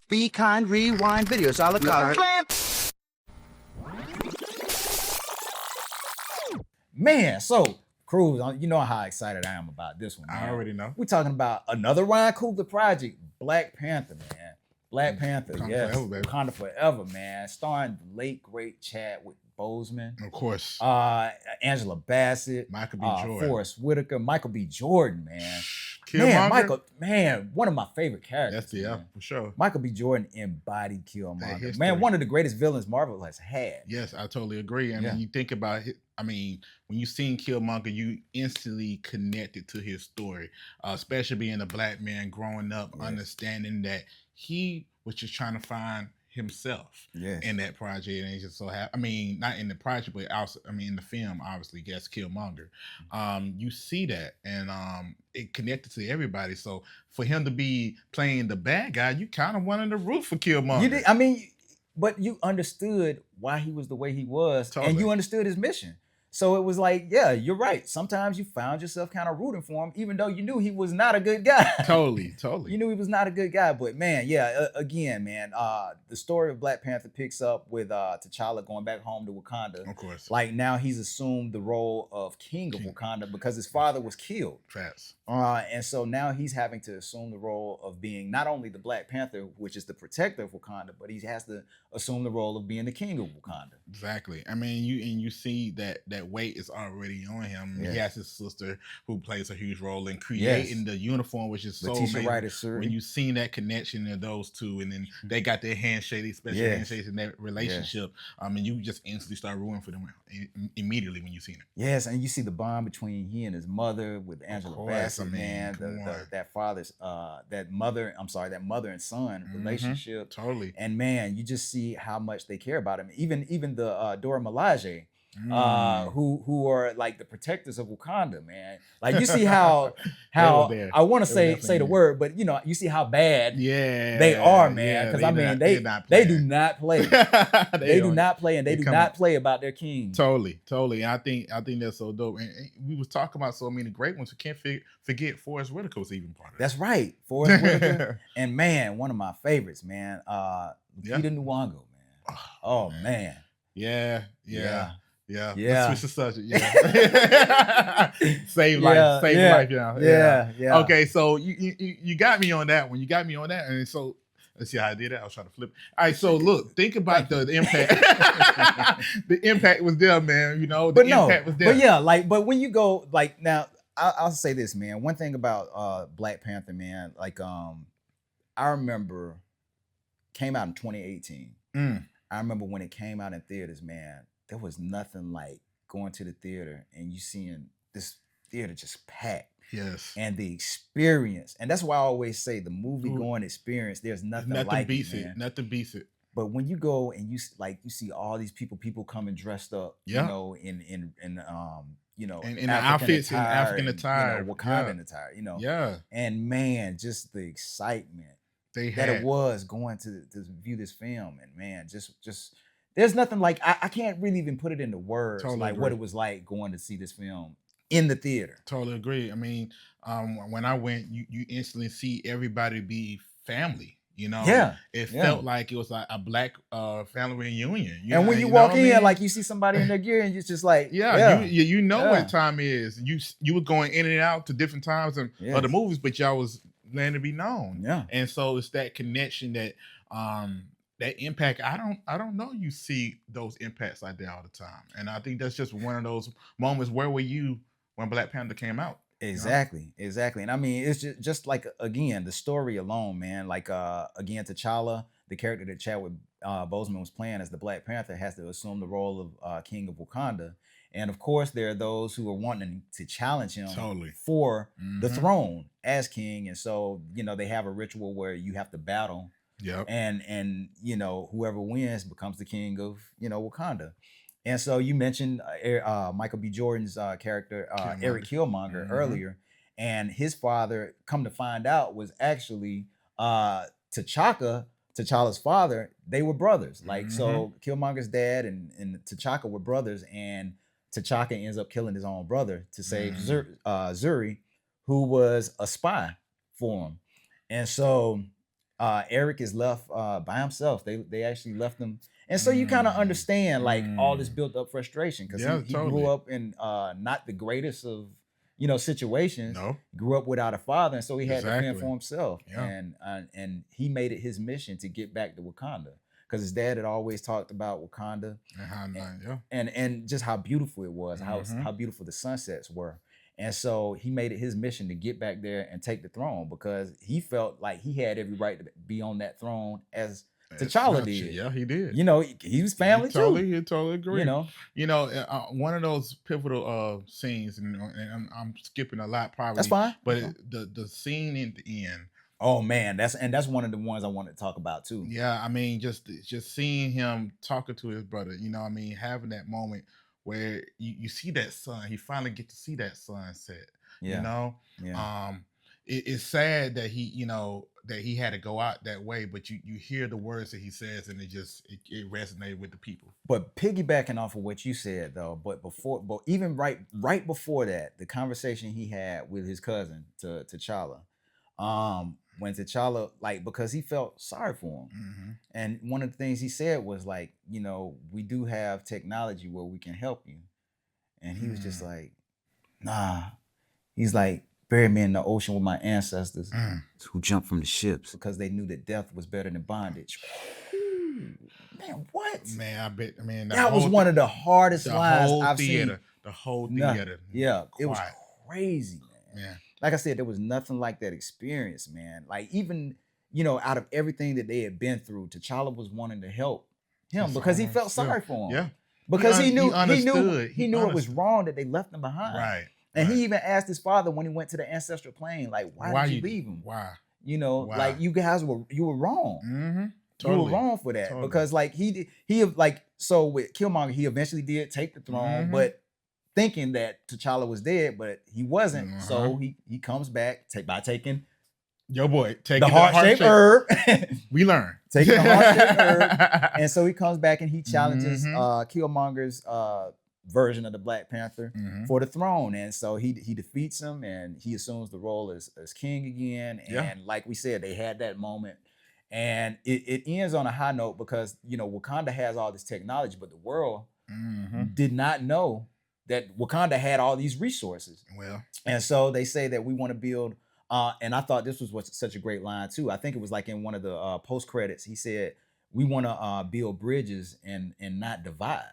Be kind, rewind videos. I look out. Man, so Cruz, you know how excited I am about this one, man. I already know. We're talking about another Ryan Coogler project, Black Panther, man. Black Panther, Wakanda yes. forever, baby. Wakanda Forever, man. Starring the late, great Chadwick Boseman. Of course. Angela Bassett. Michael B. Jordan. Forrest Whitaker. Michael B. Jordan, man. Killmonger? One of my favorite characters. That's for sure. Michael B. Jordan embodied Killmonger. history. Man, one of the greatest villains Marvel has had. Yes, I totally agree. I mean, you think about it. I mean, when you seen Killmonger, you instantly connected to his story, especially being a black man growing up, understanding that he was just trying to find himself in that project, and he just so happy. I mean, not in the project, but also, I mean, in the film, obviously, guess Killmonger. You see that, and it connected to everybody. So for him to be playing the bad guy, you kind of wanted to root for Killmonger. You did, I mean, but you understood why he was the way he was, and you understood his mission. So it was like, yeah, you're right. Sometimes you found yourself kind of rooting for him, even though you knew he was not a good guy. Totally. You knew he was not a good guy. But man, again, man, the story of Black Panther picks up with T'Challa going back home to Wakanda. Of course. Like now he's assumed the role of king of Wakanda because his father was killed. Facts. And so now he's having to assume the role of being not only the Black Panther, which is the protector of Wakanda, but he has to assume the role of being the king of Wakanda. Exactly. I mean, you see that weight is already on him. He has his sister who plays a huge role in creating the uniform, which is so Letitia amazing. Wright, when you seen that connection of those two, and then they got their handshake, special handshakes in that relationship. And you just instantly start rooting for them immediately when you seen it. Yes, and you see the bond between he and his mother with Angela Bassett, man. That mother and son relationship. Totally. And man, you just see how much they care about him. Even the Dora Milaje, who are like the protectors of Wakanda, man. Like you see how I want to say the word, but you know, you see how bad they are, man. Because I mean, they do not play. They do not play, and they do not play about their king. Totally. And I think that's so dope. And we was talking about so many great ones. We can't forget Forrest Whitaker was even part of it. That's right, Forrest Whitaker. And man, one of my favorites, man, Lupita Nyong'o, man. Oh man. Yeah. Let's switch the subject. Yeah. Save life. Yeah. Okay, so you got me on that one. And so let's see how I did that. I was trying to flip. All right, so look, think about the impact. The impact was there, man. You know, impact was there. But yeah, but when you go, like now, I'll say this, man. One thing about Black Panther, man, like I remember came out in 2018. I remember when it came out in theaters, man. There was nothing like going to the theater and you seeing this theater just packed. Yes. And the experience. And that's why I always say the movie going experience, there's nothing like it. Nothing beats it. But when you go and you see all these people coming dressed up, you know, in the outfits in African attire, Wakandan attire, you know. Yeah. And man, just the excitement that it was going to view this film, and man, just there's nothing like I can't really even put it into words what it was like going to see this film in the theater. Totally agree. I mean, when I went, you instantly see everybody be family. You know, it felt like it was like a black family reunion. And when you walk in, like you see somebody in their gear, and it's just like, you know what time it is. You were going in and out to different times of the movies, but y'all was letting it be known. Yeah, and so it's that connection that that impact. I don't know. You see those impacts like that all the time, and I think that's just one of those moments. Where were you when Black Panther came out? Exactly. And I mean, it's just like, again, the story alone, man. Like again, T'Challa, the character that Chadwick Boseman was playing as the Black Panther, has to assume the role of King of Wakanda. And of course, there are those who are wanting to challenge him for the throne as king. And so, you know, they have a ritual where you have to battle. Yep. And you know, whoever wins becomes the king of, you know, Wakanda. And so you mentioned Michael B. Jordan's character, Erik Killmonger, earlier. And his father, come to find out, was actually T'Challa's father. They were brothers. Like, so Killmonger's dad and T'Chaka were brothers. And T'Chaka ends up killing his own brother to save Zuri, who was a spy for him. And so Erik is left by himself. They actually left him, and so you kind of understand like all this built up frustration because Yeah, he totally. grew up in not the greatest of situations. No. Grew up without a father, and so he had to fend Exactly. for himself. Yeah. And he made it his mission to get back to Wakanda because his dad had always talked about Wakanda and just how beautiful it was, how beautiful the sunsets were. And so he made it his mission to get back there and take the throne because he felt like he had every right to be on that throne as T'Challa did. Yeah, he did. He was family too. He totally agree. One of those pivotal scenes, and I'm skipping a lot probably. That's fine. But the scene in the end. Oh man, that's one of the ones I wanted to talk about too. Yeah, I mean, just seeing him talking to his brother, having that moment where you see that sun, he finally get to see that sunset. Yeah. It's sad that he had to go out that way, but you hear the words that he says, and it resonated with the people. But piggybacking off of what you said though, but even right before that, the conversation he had with his cousin T'Challa, when T'Challa, because he felt sorry for him, and one of the things he said was like, we do have technology where we can help you, and he was just like, nah, he's like, bury me in the ocean with my ancestors who jumped from the ships because they knew that death was better than bondage. Man, what? Man, I bet. Man, that was one of the hardest lines I've seen. The whole theater. Yeah, it was crazy, man. Yeah. Like I said, there was nothing like that experience, man. Like even, out of everything that they had been through, T'Challa was wanting to help him because he felt sorry for him. Yeah. Because he knew it was wrong that they left him behind. Right. And he even asked his father when he went to the ancestral plane, like, why did you leave him? Why? Like you guys were wrong. Mm-hmm. Totally. You were wrong for that because so with Killmonger, he eventually did take the throne, but thinking that T'Challa was dead, but he wasn't. So he comes back by taking taking the heart-shaped herb. We learn taking the heart-shaped herb, and so he comes back and he challenges Killmonger's version of the Black Panther for the throne, and so he defeats him and he assumes the role as king again. And like we said, they had that moment, and it ends on a high note because Wakanda has all this technology, but the world did not know that Wakanda had all these resources. Well, and so they say that we want to build. And I thought this was such a great line too. I think it was like in one of the post credits. He said, "We want to build bridges and not divide."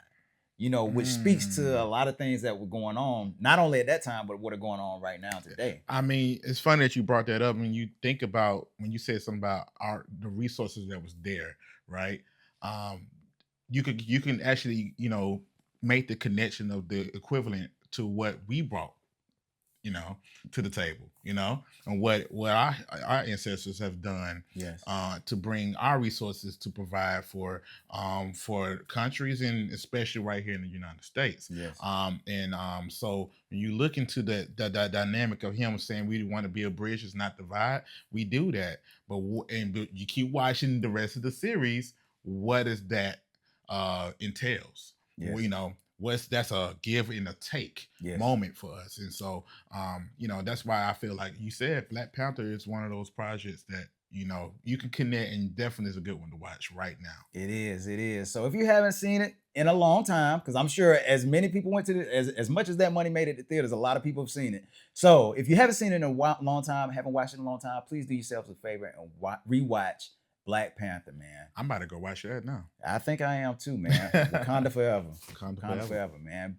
Which speaks to a lot of things that were going on, not only at that time, but what are going on right now today. I mean, it's funny that you brought that up. When you think about when you said something about the resources that was there, right? You can actually make the connection of the equivalent to what we brought, to the table, and what our ancestors have done, to bring our resources to provide for countries and especially right here in the United States. So when you look into the dynamic of him saying we want to build bridges, not divide, we do that. But you keep watching the rest of the series, what is that entails? That's a give and a take moment for us. And so, that's why I feel like you said Black Panther is one of those projects that, you can connect and definitely is a good one to watch right now. It is. So if you haven't seen it in a long time, because I'm sure as many people went to as much as that money made at the theaters, a lot of people have seen it. So if you haven't seen it in a long time, haven't watched it in a long time, please do yourselves a favor and rewatch Black Panther, man. I'm about to go watch that now. I think I am too, man. Wakanda forever. Wakanda forever, man.